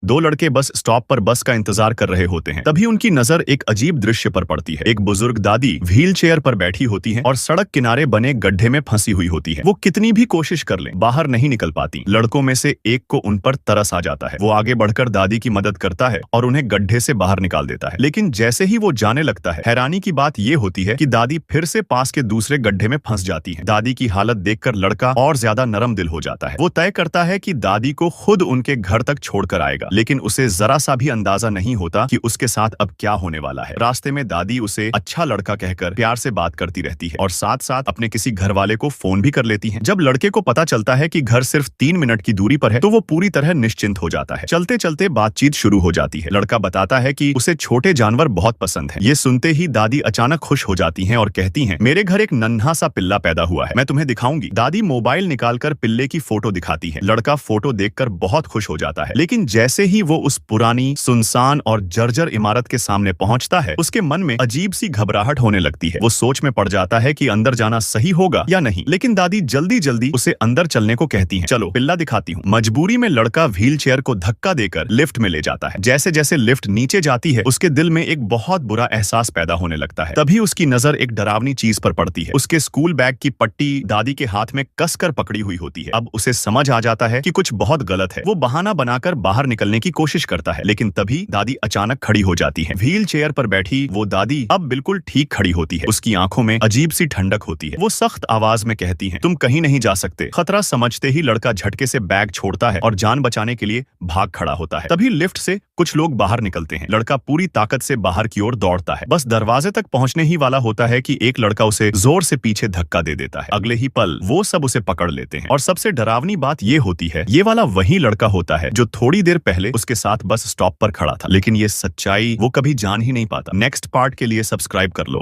दो लड़के bus stop पर बस का इंतजार कर रहे होते हैं। तभी उनकी नजर एक अजीब दृश्य पर पड़ती है। एक बुजुर्ग दादी व्हील चेयर पर बैठी होती है और सड़क किनारे बने गड्ढे में फंसी हुई होती है। वो कितनी भी कोशिश कर लें, बाहर नहीं निकल पाती। लड़कों में से एक को उन पर तरस आ जाता है। वो आगे बढ़कर दादी की मदद करता है और उन्हें गड्ढे से बाहर निकाल देता है। लेकिन जैसे ही वो जाने लगता है, हैरानी की बात ये होती है कि दादी फिर से पास के दूसरे गड्ढे में फंस जाती है। दादी की हालत देखकर लड़का और ज्यादा नरम दिल हो जाता है। वो तय करता है कि दादी को खुद उनके घर तक छोड़कर आएगा, लेकिन उसे जरा सा भी अंदाजा नहीं होता कि उसके साथ अब क्या होने वाला है। रास्ते में दादी उसे अच्छा लड़का कहकर प्यार से बात करती रहती है और साथ साथ अपने किसी घर वाले को फोन भी कर लेती है। जब लड़के को पता चलता है कि घर सिर्फ 3 मिनट की दूरी पर है, तो वो पूरी तरह निश्चिंत हो जाता है। चलते चलते बातचीत शुरू हो जाती है। लड़का बताता है कि उसे छोटे जानवर बहुत पसंद है। ये सुनते ही दादी अचानक खुश हो जाती हैं और कहती हैं, मेरे घर एक नन्हा सा पिल्ला पैदा हुआ है, मैं तुम्हें दिखाऊंगी। दादी मोबाइल निकालकर पिल्ले की फोटो दिखाती है। लड़का फोटो देखकर बहुत खुश हो जाता है, लेकिन जैसे ही वो उस पुरानी, सुनसान और जर्जर इमारत के सामने पहुंचता है, उसके मन में अजीब सी घबराहट होने लगती है। वो सोच में पड़ जाता है कि अंदर जाना सही होगा या नहीं, लेकिन दादी जल्दी जल्दी उसे अंदर चलने को कहती है। चलो पिल्ला दिखाती हूँ। मजबूरी में लड़का व्हील चेयर को धक्का देकर लिफ्ट में ले जाता है। जैसे जैसे लिफ्ट नीचे जाती है, उसके दिल में एक बहुत बुरा एहसास पैदा होने लगता है। तभी उसकी नजर एक डरावनी चीज पर पड़ती है। उसके स्कूल बैग की पट्टी दादी के हाथ में कसकर पकड़ी हुई होती है। अब उसे समझ आ जाता है कि कुछ बहुत गलत है। वो बहाना बनाकर बाहर निकलने की कोशिश करता है, लेकिन तभी दादी अचानक खड़ी हो जाती है। व्हील चेयर पर बैठी वो दादी अब बिल्कुल ठीक खड़ी होती है। उसकी आंखों में अजीब सी ठंडक होती है। वो सख्त आवाज में कहती है, तुम कहीं नहीं जा सकते। खतरा समझते ही लड़का झटके से बैग छोड़ता है और जान बचाने के लिए भाग खड़ा होता है। तभी लिफ्ट से कुछ लोग बाहर निकलते हैं। लड़का पूरी ताकत से बाहर की ओर दौड़ता है। बस दरवाजे तक पहुंचने ही वाला होता है कि एक लड़का उसे जोर से पीछे धक्का दे देता है। अगले ही पल वो सब उसे पकड़ लेते हैं। और सबसे डरावनी बात ये होती है, ये वाला वही लड़का होता है जो थोड़ी देर पहले उसके साथ बस स्टॉप पर खड़ा था। लेकिन ये सच्चाई वो कभी जान ही नहीं पाता। नेक्स्ट पार्ट के लिए सब्सक्राइब कर लो।